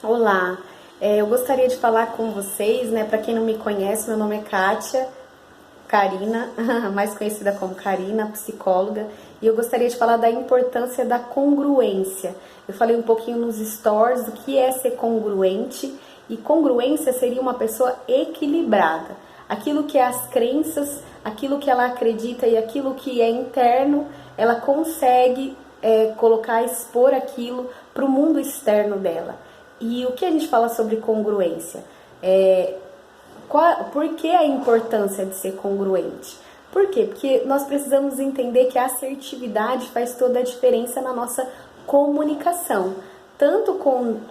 Olá, eu gostaria de falar com vocês, né? Para quem não me conhece, meu nome é Kátia Karina, mais conhecida como Karina, psicóloga, e eu gostaria de falar da importância da congruência. Eu falei um pouquinho nos stories do que é ser congruente, e congruência seria uma pessoa equilibrada. Aquilo que é as crenças, aquilo que ela acredita e aquilo que é interno, ela consegue colocar, expor aquilo para o mundo externo dela. E o que a gente fala sobre congruência? Por que a importância de ser congruente? Por quê? Porque nós precisamos entender que a assertividade faz toda a diferença na nossa comunicação, tanto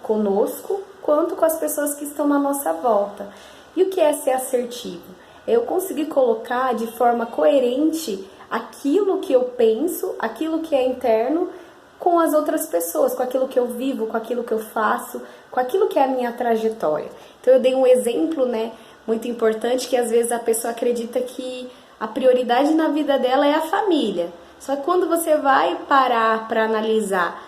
conosco quanto com as pessoas que estão na nossa volta. E o que é ser assertivo? Eu conseguir colocar de forma coerente aquilo que eu penso, aquilo que é interno, com as outras pessoas, com aquilo que eu vivo, com aquilo que eu faço, com aquilo que é a minha trajetória. Então eu dei um exemplo, né, muito importante, que às vezes a pessoa acredita que a prioridade na vida dela é a família. Só que quando você vai parar para analisar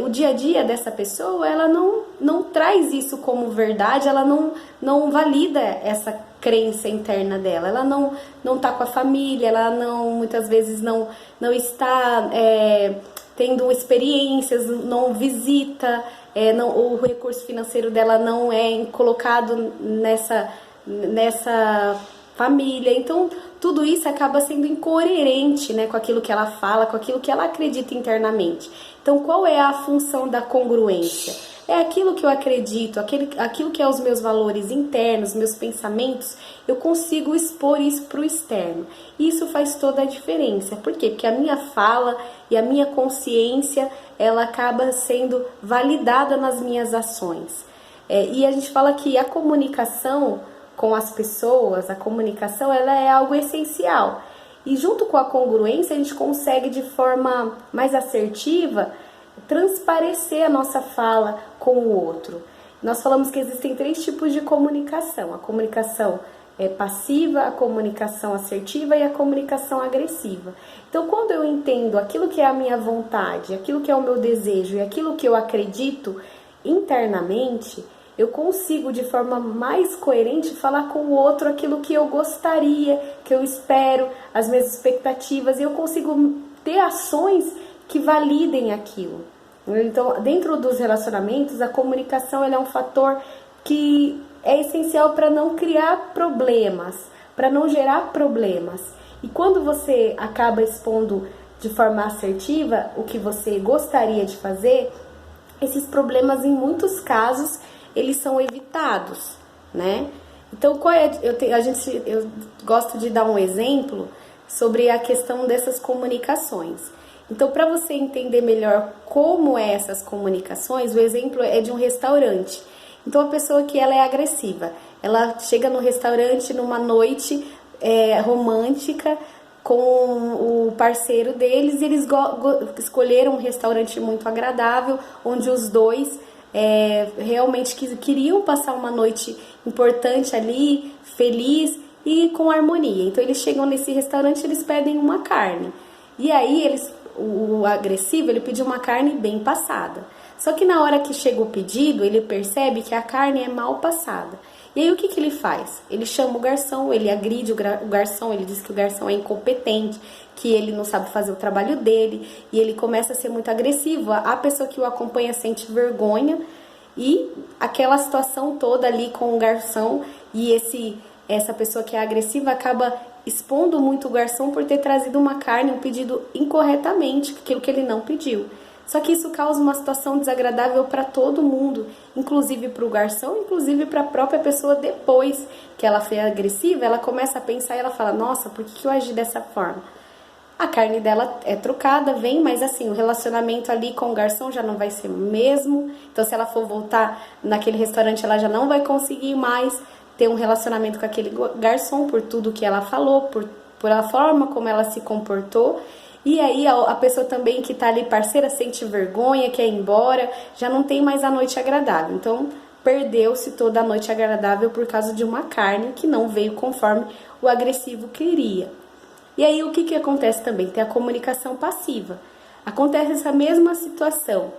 o dia a dia dessa pessoa, ela não traz isso como verdade, ela não valida essa crença interna dela, ela não tá com a família, ela muitas vezes não está tendo experiências, não visita, o recurso financeiro dela não é colocado nessa família. Então, tudo isso acaba sendo incoerente, né, com aquilo que ela fala, com aquilo que ela acredita internamente. Então, qual é a função da congruência? É aquilo que eu acredito, aquilo que é os meus valores internos, meus pensamentos, eu consigo expor isso para o externo. E isso faz toda a diferença. Por quê? Porque a minha fala e a minha consciência, ela acaba sendo validada nas minhas ações. E a gente fala que a comunicação com as pessoas, a comunicação, ela é algo essencial. E junto com a congruência, a gente consegue de forma mais assertiva transparecer a nossa fala com o outro. Nós falamos que existem 3 tipos de comunicação: a comunicação passiva, a comunicação assertiva e a comunicação agressiva. Então, quando eu entendo aquilo que é a minha vontade, aquilo que é o meu desejo e aquilo que eu acredito internamente, eu consigo de forma mais coerente falar com o outro aquilo que eu gostaria, que eu espero, as minhas expectativas, e eu consigo ter ações que validem aquilo. Então, dentro dos relacionamentos, a comunicação ela é um fator que é essencial para não criar problemas, para não gerar problemas. E quando você acaba expondo de forma assertiva o que você gostaria de fazer, esses problemas, em muitos casos, eles são evitados, né? Então, eu gosto de dar um exemplo sobre a questão dessas comunicações. Então, para você entender melhor como é essas comunicações, o exemplo é de um restaurante. Então, a pessoa que ela é agressiva, ela chega no restaurante numa noite romântica com o parceiro deles, e eles escolheram um restaurante muito agradável, onde os dois realmente queriam passar uma noite importante ali, feliz e com harmonia. Então eles chegam nesse restaurante, eles pedem uma carne. E aí o agressivo, ele pediu uma carne bem passada. Só que na hora que chega o pedido, ele percebe que a carne é mal passada. E aí o que ele faz? Ele chama o garçom, ele agride o garçom, ele diz que o garçom é incompetente, que ele não sabe fazer o trabalho dele, e ele começa a ser muito agressivo. A pessoa que o acompanha sente vergonha, e aquela situação toda ali com o garçom, e essa pessoa que é agressiva acaba expondo muito o garçom por ter trazido uma carne, um pedido incorretamente, aquilo que ele não pediu. Só que isso causa uma situação desagradável para todo mundo, inclusive para o garçom, inclusive para a própria pessoa. Depois que ela foi agressiva, ela começa a pensar e ela fala: nossa, por que eu agi dessa forma? A carne dela é trocada, vem, mas assim, o relacionamento ali com o garçom já não vai ser o mesmo. Então, se ela for voltar naquele restaurante, ela já não vai conseguir mais ter um relacionamento com aquele garçom por tudo que ela falou, por a forma como ela se comportou. E aí a pessoa também que tá ali parceira sente vergonha, quer ir embora, já não tem mais a noite agradável. Então, perdeu-se toda a noite agradável por causa de uma carne que não veio conforme o agressivo queria. E aí o que acontece também? Tem a comunicação passiva. Acontece essa mesma situação.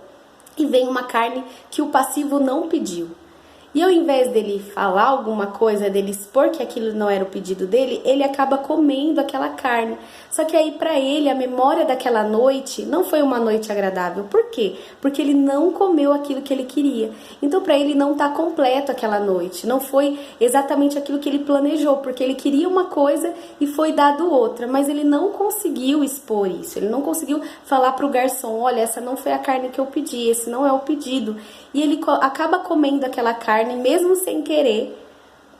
e vem uma carne que o passivo não pediu. E ao invés dele falar alguma coisa, dele expor que aquilo não era o pedido dele, ele acaba comendo aquela carne. Só que aí para ele a memória daquela noite não foi uma noite agradável. Por quê? Porque ele não comeu aquilo que ele queria. Então para ele não tá completo aquela noite. Não foi exatamente aquilo que ele planejou, porque ele queria uma coisa e foi dado outra, mas ele não conseguiu expor isso. Ele não conseguiu falar pro garçom, olha, essa não foi a carne que eu pedi, esse não é o pedido. E ele acaba comendo aquela carne mesmo sem querer,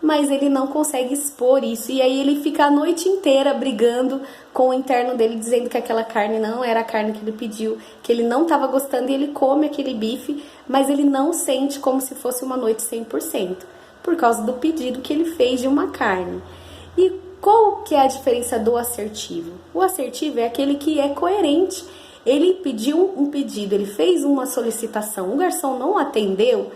mas ele não consegue expor isso. E aí ele fica a noite inteira brigando com o interno dele, dizendo que aquela carne não era a carne que ele pediu, que ele não estava gostando, e ele come aquele bife, mas ele não sente como se fosse uma noite 100%, por causa do pedido que ele fez de uma carne. E qual que é a diferença do assertivo? O assertivo é aquele que é coerente. Ele pediu um pedido, ele fez uma solicitação, o garçom não atendeu,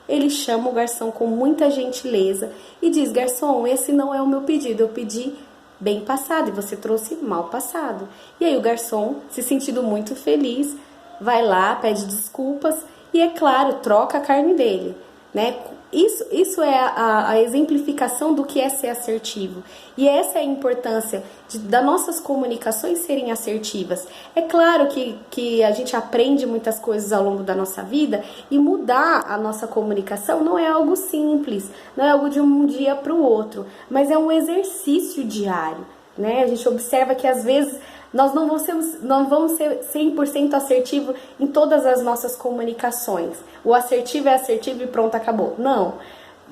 ele chama o garçom com muita gentileza e diz, garçom, esse não é o meu pedido, eu pedi bem passado e você trouxe mal passado. E aí o garçom, se sentindo muito feliz, vai lá, pede desculpas e, é claro, troca a carne dele, né? Isso é a exemplificação do que é ser assertivo. E essa é a importância das nossas comunicações serem assertivas. É claro que a gente aprende muitas coisas ao longo da nossa vida e mudar a nossa comunicação não é algo simples, não é algo de um dia para o outro, mas é um exercício diário, né? A gente observa que às vezes nós não vamos ser 100% assertivo em todas as nossas comunicações. O assertivo é assertivo e pronto, acabou. Não.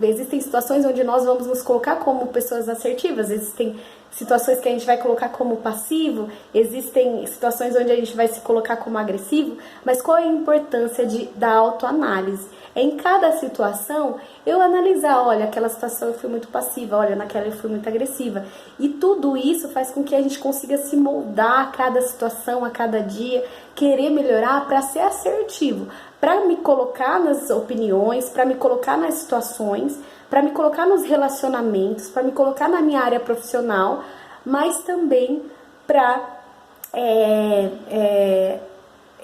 Existem situações onde nós vamos nos colocar como pessoas assertivas, existem situações que a gente vai colocar como passivo, existem situações onde a gente vai se colocar como agressivo, mas qual é a importância da autoanálise? É em cada situação eu analisar, olha, aquela situação eu fui muito passiva, olha, naquela eu fui muito agressiva. E tudo isso faz com que a gente consiga se moldar a cada situação, a cada dia, querer melhorar para ser assertivo, para me colocar nas opiniões, para me colocar nas situações, para me colocar nos relacionamentos, para me colocar na minha área profissional, mas também para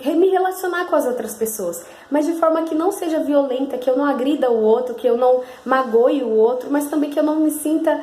me relacionar com as outras pessoas, mas de forma que não seja violenta, que eu não agrida o outro, que eu não magoe o outro, mas também que eu não me sinta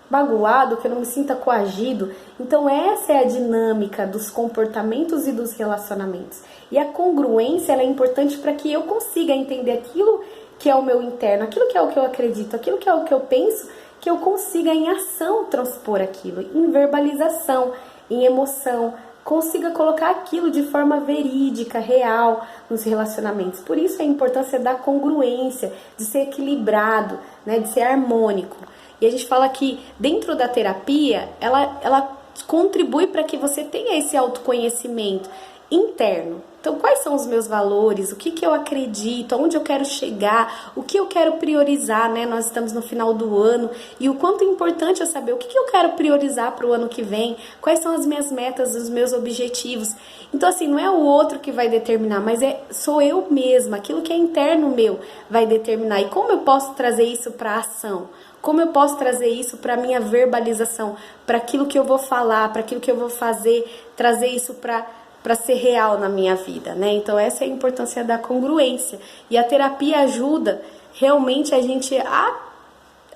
magoado, que eu não me sinta coagido. Então essa é a dinâmica dos comportamentos e dos relacionamentos. E a congruência ela é importante para que eu consiga entender aquilo que é o meu interno, aquilo que é o que eu acredito, aquilo que é o que eu penso, que eu consiga em ação transpor aquilo, em verbalização, em emoção, consiga colocar aquilo de forma verídica, real nos relacionamentos. Por isso a importância da congruência, de ser equilibrado, né, de ser harmônico. E a gente fala que dentro da terapia, ela contribui para que você tenha esse autoconhecimento interno. Então, quais são os meus valores? O que eu acredito? Aonde eu quero chegar? O que eu quero priorizar, né? Nós estamos no final do ano e o quanto é importante eu saber o que eu quero priorizar para o ano que vem, quais são as minhas metas, os meus objetivos. Então, assim, não é o outro que vai determinar, mas sou eu mesma, aquilo que é interno meu vai determinar. E como eu posso trazer isso para a ação? Como eu posso trazer isso para a minha verbalização, para aquilo que eu vou falar, para aquilo que eu vou fazer, trazer isso para ser real na minha vida, né? Então essa é a importância da congruência. E a terapia ajuda realmente a gente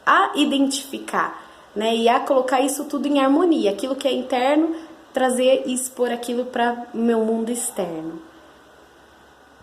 a identificar, né? E a colocar isso tudo em harmonia. Aquilo que é interno, trazer e expor aquilo para o meu mundo externo.